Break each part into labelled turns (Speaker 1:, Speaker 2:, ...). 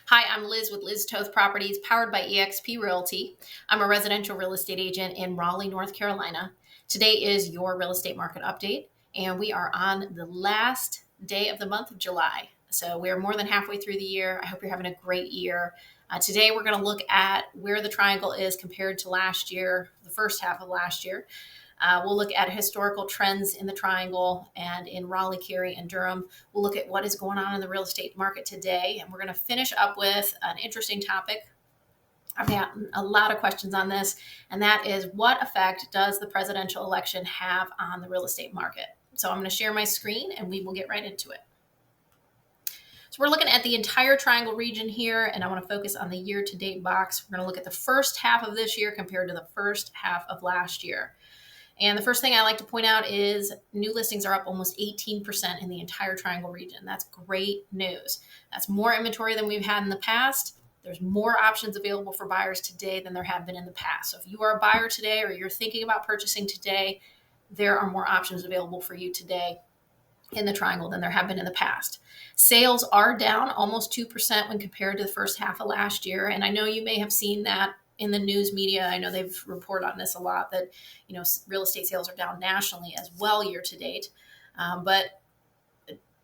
Speaker 1: Hi, I'm Liz with Liz Toth Properties, powered by eXp Realty. I'm a residential real estate agent in Raleigh, North Carolina. Today is your real estate market update, and we are on the last day of the month of July. So we're more than halfway through the year. I hope you're having a great year. Today, we're going to look at where the triangle is compared to last year, the first half of last year. We'll look at historical trends in the triangle and in Raleigh, Cary, and Durham. We'll look at what is going on in the real estate market today. And we're going to finish up with an interesting topic. I've gotten a lot of questions on this, and that is, what effect does the presidential election have on the real estate market? So I'm going to share my screen and we will get right into it. So we're looking at the entire triangle region here, and I want to focus on the year-to-date box. We're going to look at the first half of this year compared to the first half of last year. And the first thing I like to point out is new listings are up almost 18% in the entire triangle region. That's great news. That's more inventory than we've had in the past. There's more options available for buyers today than there have been in the past. So if you are a buyer today or you're thinking about purchasing today, there are more options available for you today in the triangle than there have been in the past. Sales are down almost 2% when compared to the first half of last year. And I know you may have seen that in the news media. I know they've reported on this a lot, that real estate sales are down nationally as well year to date. But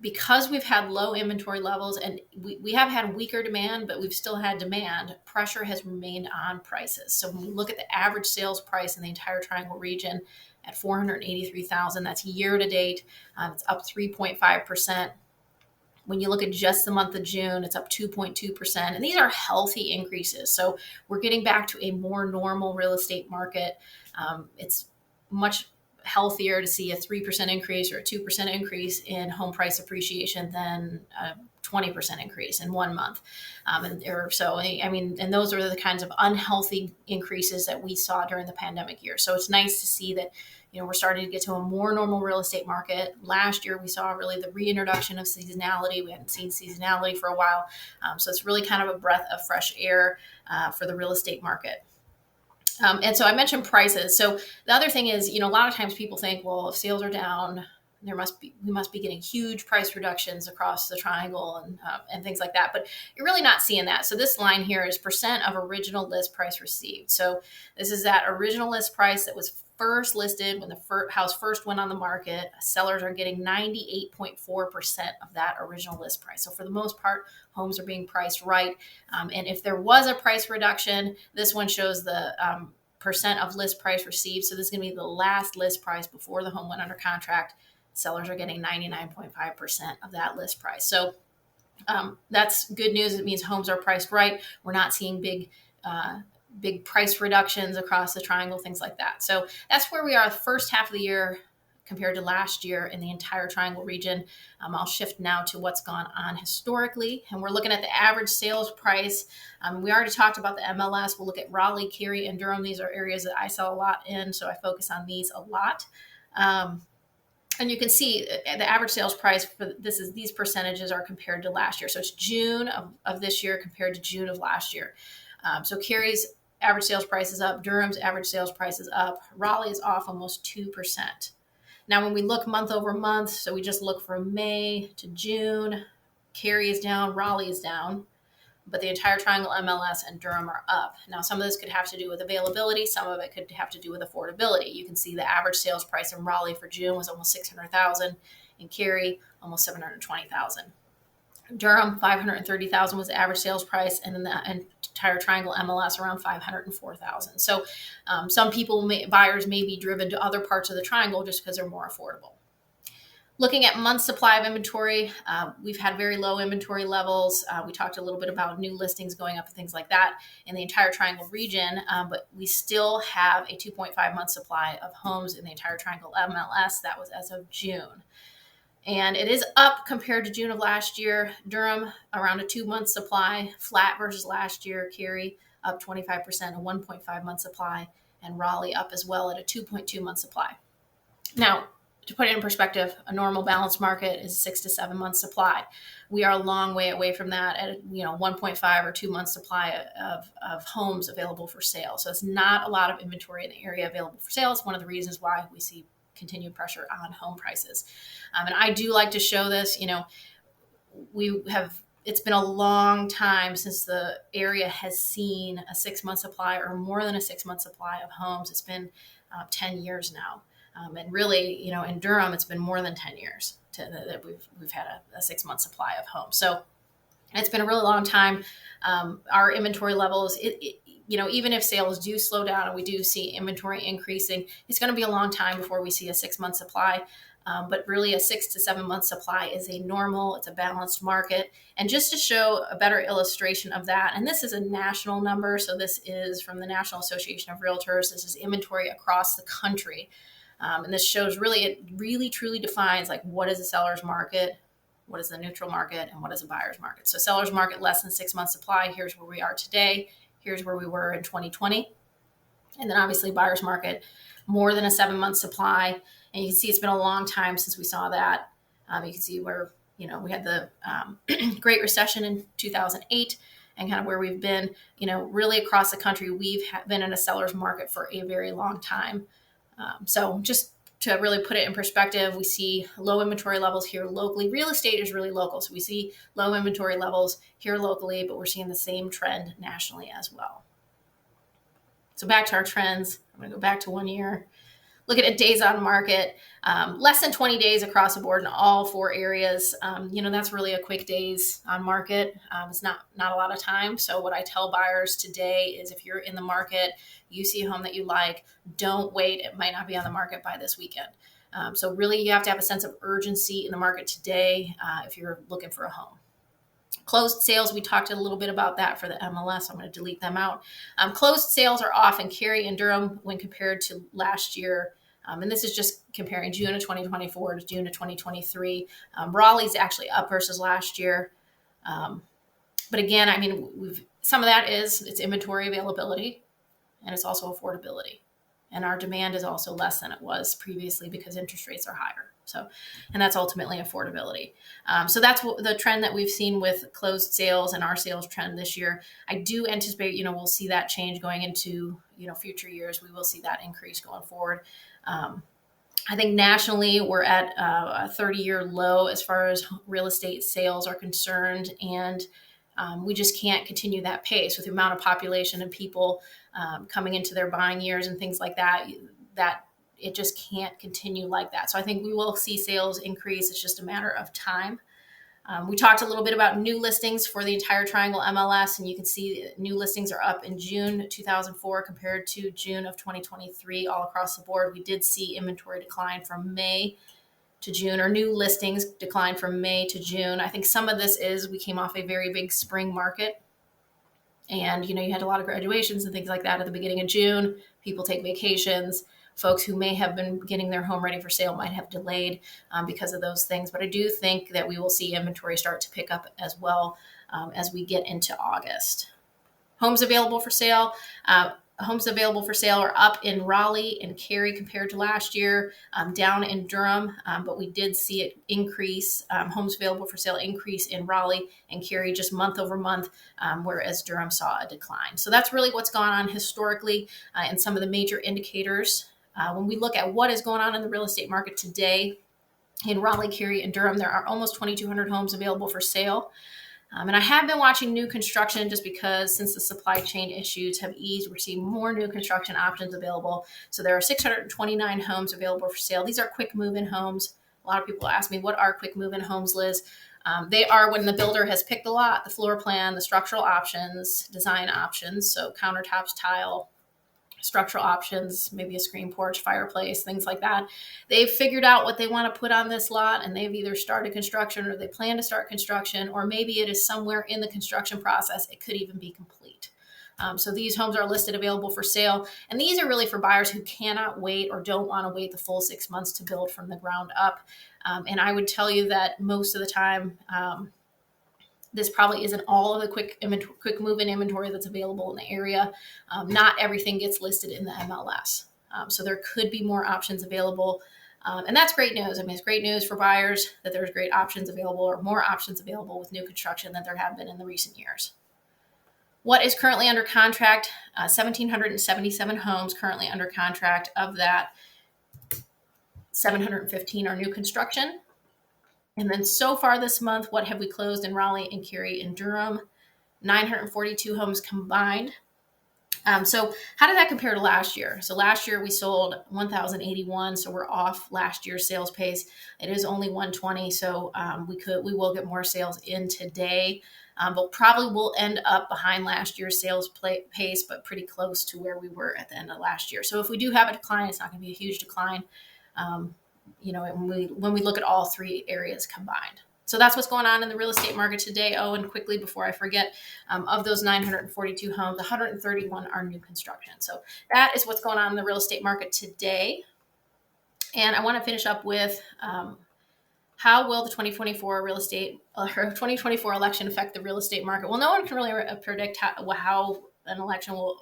Speaker 1: because we've had low inventory levels and we have had weaker demand, but we've still had demand, pressure has remained on prices. So when we look at the average sales price in the entire triangle region at $483,000, that's year to date. It's up 3.5%. When you look at just the month of June, it's up 2.2%. And these are healthy increases. So we're getting back to a more normal real estate market. It's much healthier to see a 3% increase or a 2% increase in home price appreciation than a 20% increase in 1 month. And those are the kinds of unhealthy increases that we saw during the pandemic year. So it's nice to see that we're starting to get to a more normal real estate market. Last year, we saw really the reintroduction of seasonality. We hadn't seen seasonality for a while. So it's really kind of a breath of fresh air for the real estate market. And so I mentioned prices. So the other thing is, a lot of times people think, well, if sales are down, we must be getting huge price reductions across the triangle and things like that. But you're really not seeing that. So this line here is percent of original list price received. So this is that original list price that was first listed when the house first went on the market. Sellers are getting 98.4% of that original list price. So for the most part, homes are being priced right. And if there was a price reduction, this one shows the percent of list price received. So this is going to be the last list price before the home went under contract. Sellers are getting 99.5% of that list price. So that's good news. It means homes are priced right. We're not seeing big price reductions across the triangle, things like that. So that's where we are the first half of the year compared to last year in the entire triangle region. I'll shift now to what's gone on historically. And we're looking at the average sales price. We already talked about the MLS. We'll look at Raleigh, Cary, and Durham. These are areas that I sell a lot in, so I focus on these a lot. And you can see the average sales price for these percentages are compared to last year. So it's June of this year compared to June of last year. So Cary's average sales price is up. Durham's average sales price is up. Raleigh is off almost 2%. Now, when we look month over month, so we just look from May to June, Cary is down, Raleigh is down, but the entire triangle MLS and Durham are up. Now, some of this could have to do with availability. Some of it could have to do with affordability. You can see the average sales price in Raleigh for June was almost $600,000. In Cary, almost $720,000. Durham, $530,000 was the average sales price, and in the entire triangle MLS around $504,000. So some buyers may be driven to other parts of the triangle just because they're more affordable. Looking at month supply of inventory, we've had very low inventory levels. We talked a little bit about new listings going up and things like that in the entire triangle region, but we still have a 2.5 month supply of homes in the entire triangle MLS. That was as of June. And it is up compared to June of last year. Durham, around a 2-month supply, flat versus last year. Cary, up 25%, a 1.5 month supply. And Raleigh up as well at a 2.2 month supply. Now, to put it in perspective, a normal balanced market is a 6 to 7 month supply. We are a long way away from that at 1.5 or 2 month supply of homes available for sale. So it's not a lot of inventory in the area available for sale. It's one of the reasons why we see continued pressure on home prices. And I do like to show this. We have it's been a long time since the area has seen a 6-month supply or more than a 6-month supply of homes. It's been 10 years now. And really, in Durham, it's been more than 10 years that we've had a 6-month supply of homes. So it's been a really long time. Our inventory levels, even if sales do slow down and we do see inventory increasing, it's going to be a long time before we see a 6-month supply. But really a 6 to 7 month supply is it's a balanced market. And just to show a better illustration of that, and this is a national number, so this is from the National Association of Realtors. This is inventory across the country. And this shows it really truly defines like what is a seller's market, what is the neutral market, and what is a buyer's market. So seller's market, less than 6 months supply. Here's where we are today. Here's where we were in 2020. And then obviously buyer's market, more than a 7-month supply. And you can see it's been a long time since we saw that. You can see where, we had the Great Recession in 2008 and kind of where we've been, really across the country, we've been in a seller's market for a very long time. So just to really put it in perspective, we see low inventory levels here locally. Real estate is really local. So we see low inventory levels here locally, but we're seeing the same trend nationally as well. So back to our trends. I'm going to go back to 1 year. Look at days on market, less than 20 days across the board in all 4 areas. That's really a quick days on market. It's not a lot of time. So what I tell buyers today is if you're in the market, you see a home that you like, don't wait. It might not be on the market by this weekend. So really you have to have a sense of urgency in the market today if you're looking for a home. Closed sales, we talked a little bit about that for the MLS. I'm going to delete them out. Closed sales are off in Cary and Durham when compared to last year. And this is just comparing June of 2024 to June of 2023. Raleigh's actually up versus last year. But again, some of that it's inventory availability, and it's also affordability. And our demand is also less than it was previously because interest rates are higher. So, and that's ultimately affordability. So that's the trend that we've seen with closed sales and our sales trend this year. I do anticipate, we'll see that change going into, future years. We will see that increase going forward. I think nationally we're at a 30-year low as far as real estate sales are concerned. And we just can't continue that pace with the amount of population and people coming into their buying years and things like that it just can't continue like that. So I think we will see sales increase. It's just a matter of time. We talked a little bit about new listings for the entire Triangle MLS, and you can see new listings are up in June 2004 compared to June of 2023 all across the board. We did see inventory decline from May to June, or new listings decline from May to June. I think some of this is we came off a very big spring market. And, you had a lot of graduations and things like that at the beginning of June. People take vacations. Folks who may have been getting their home ready for sale might have delayed because of those things. But I do think that we will see inventory start to pick up as well as we get into August. Homes available for sale. Homes available for sale are up in Raleigh and Cary compared to last year, down in Durham, but we did see it increase. Homes available for sale increase in Raleigh and Cary just month over month, whereas Durham saw a decline. So that's really what's gone on historically and some of the major indicators. When we look at what is going on in the real estate market today, in Raleigh, Cary, and Durham, there are almost 2,200 homes available for sale. And I have been watching new construction just because since the supply chain issues have eased, we're seeing more new construction options available. So there are 629 homes available for sale. These are quick move-in homes. A lot of people ask me, what are quick move-in homes, Liz? They are when the builder has picked the lot, the floor plan, the structural options, design options, so countertops, tile, structural options, maybe a screen porch, fireplace, things like that. They've figured out what they want to put on this lot, and they've either started construction or they plan to start construction, or maybe it is somewhere in the construction process. It could even be complete. So these homes are listed available for sale. And these are really for buyers who cannot wait or don't want to wait the full 6 months to build from the ground up. And I would tell you that most of the time, this probably isn't all of the quick move-in inventory that's available in the area. Not everything gets listed in the MLS. So there could be more options available. And that's great news. It's great news for buyers that there's great options available or more options available with new construction than there have been in the recent years. What is currently under contract? 1,777 homes currently under contract. Of that, 715 are new construction. And then so far this month, what have we closed in Raleigh and Cary and Durham? 942 homes combined. So how did that compare to last year? So last year we sold 1,081, so we're off last year's sales pace. It is only 120, so we will get more sales in today, but probably will end up behind last year's sales pace, but pretty close to where we were at the end of last year. So if we do have a decline, it's not going to be a huge decline. When we look at all three areas combined. So that's what's going on in the real estate market today. Oh, and quickly before I forget, of those 942 homes, 131 are new construction. So that is what's going on in the real estate market today. And I want to finish up with how will the 2024 election affect the real estate market? Well, no one can really predict how an election will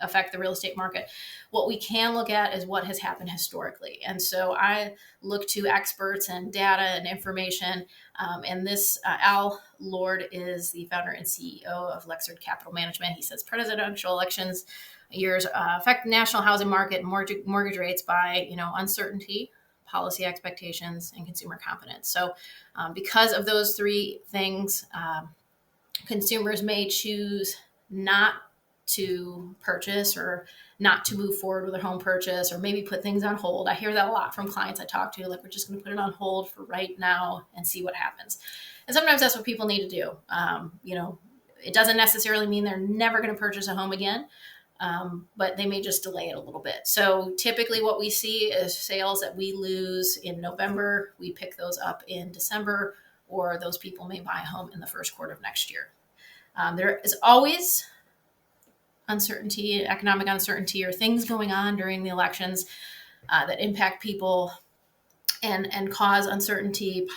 Speaker 1: affect the real estate market. What we can look at is what has happened historically. And so I look to experts and data and information. And this Al Lord is the founder and CEO of Lexard Capital Management. He says presidential elections years affect the national housing market and mortgage rates by, uncertainty, policy expectations, and consumer confidence. So because of those three things, consumers may choose not to purchase or not to move forward with a home purchase, or maybe put things on hold. I hear that a lot from clients I talk to, like, we're just going to put it on hold for right now and see what happens. And sometimes that's what people need to do. It doesn't necessarily mean they're never going to purchase a home again, but they may just delay it a little bit. So typically what we see is sales that we lose in November, we pick those up in December, or those people may buy a home in the first quarter of next year. There is always uncertainty, economic uncertainty, or things going on during the elections that impact people and cause uncertainty,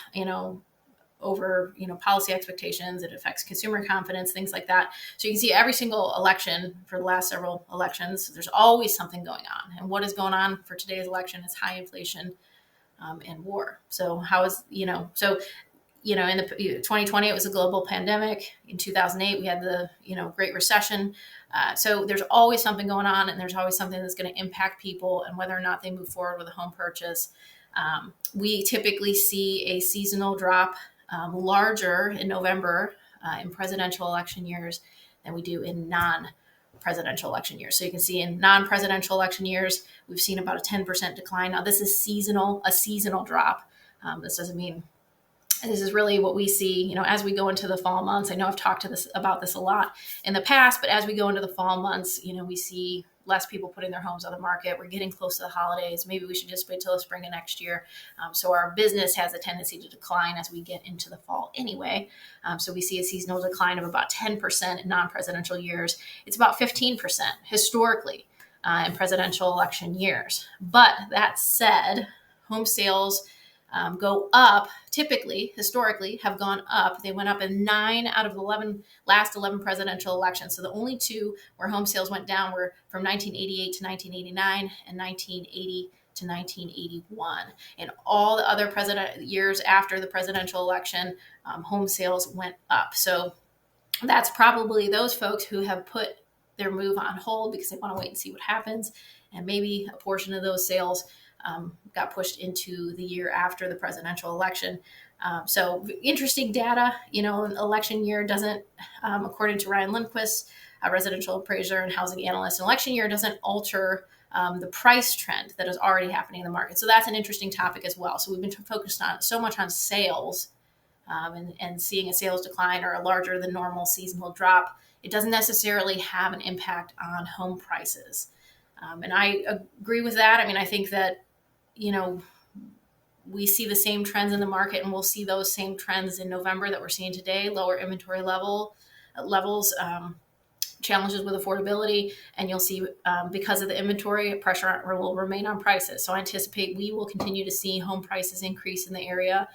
Speaker 1: over, policy expectations. It affects consumer confidence, things like that. So you can see every single election for the last several elections, there's always something going on. And what is going on for today's election is high inflation and war. So in the 2020, it was a global pandemic. In 2008, we had the, Great Recession. So there's always something going on, and there's always something that's going to impact people and whether or not they move forward with a home purchase. We typically see a seasonal drop larger in November in presidential election years than we do in non-presidential election years. So you can see in non-presidential election years, we've seen about a 10% decline. Now, this is a seasonal drop. This doesn't mean this is really what we see, as we go into the fall months. I know I've talked about this a lot in the past, but as we go into the fall months, we see less people putting their homes on the market. We're getting close to the holidays. Maybe we should just wait till the spring of next year. So our business has a tendency to decline as we get into the fall anyway. So we see a seasonal decline of about 10% in non-presidential years. It's about 15% historically in presidential election years. But that said, home sales go up, historically, have gone up. They went up in 9 out of the last 11 presidential elections. So the only two where home sales went down were from 1988 to 1989 and 1980 to 1981. In all the other years after the presidential election, home sales went up. So that's probably those folks who have put their move on hold because they want to wait and see what happens. And maybe a portion of those sales got pushed into the year after the presidential election. So interesting data. Election year doesn't, according to Ryan Lindquist, a residential appraiser and housing analyst, an election year doesn't alter the price trend that is already happening in the market. So that's an interesting topic as well. So we've been focused so much on sales and seeing a sales decline or a larger than normal seasonal drop. It doesn't necessarily have an impact on home prices. And I agree with that. I think that, we see the same trends in the market, and we'll see those same trends in November that we're seeing today, lower inventory levels, challenges with affordability, and you'll see because of the inventory, pressure will remain on prices. So I anticipate we will continue to see home prices increase in the area,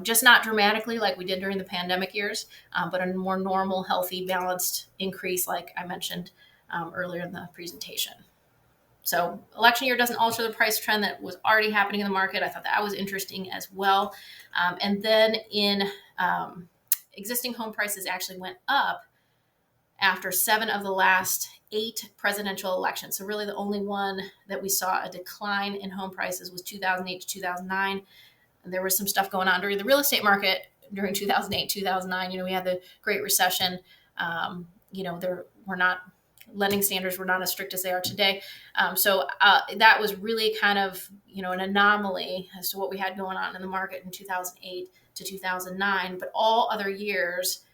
Speaker 1: just not dramatically like we did during the pandemic years, but a more normal, healthy, balanced increase like I mentioned earlier in the presentation. So election year doesn't alter the price trend that was already happening in the market. I thought that was interesting as well. And then existing home prices actually went up after 7 of the last 8 presidential elections. So really the only one that we saw a decline in home prices was 2008 to 2009. there was some stuff going on during the real estate market during 2008, 2009. We had the Great Recession. There were not lending standards were not as strict as they are today. So that was really kind of, an anomaly as to what we had going on in the market in 2008 to 2009. But all other years,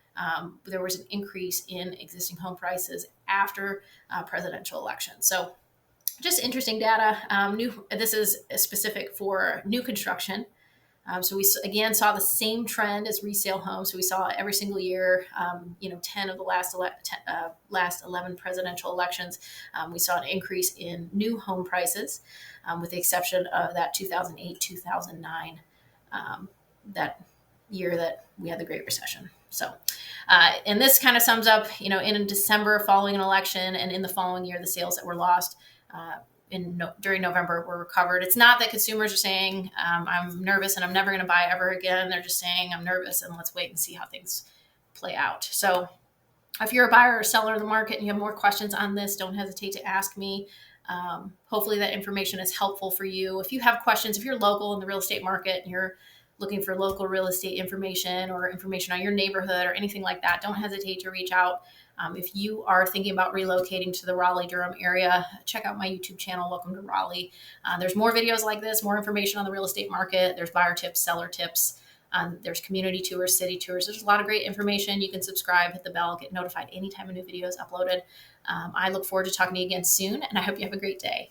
Speaker 1: there was an increase in existing home prices after presidential elections. So just interesting data. This is specific for new construction. So we again saw the same trend as resale homes. So we saw every single year, 10 of the last 11 presidential elections, we saw an increase in new home prices, with the exception of that 2008, 2009, that year that we had the Great Recession. So, and this kind of sums up, in December following an election and in the following year, the sales that were lost during November were recovered. It's not that consumers are saying, I'm nervous and I'm never going to buy ever again. They're just saying, I'm nervous and let's wait and see how things play out. So if you're a buyer or seller in the market and you have more questions on this, don't hesitate to ask me. Hopefully that information is helpful for you. If you have questions, if you're local in the real estate market and you're looking for local real estate information or information on your neighborhood or anything like that, don't hesitate to reach out. If you are thinking about relocating to the Raleigh-Durham area, check out my YouTube channel, Welcome to Raleigh. There's more videos like this, more information on the real estate market. There's buyer tips, seller tips. There's community tours, city tours. There's a lot of great information. You can subscribe, hit the bell, get notified anytime a new video is uploaded. I look forward to talking to you again soon, and I hope you have a great day.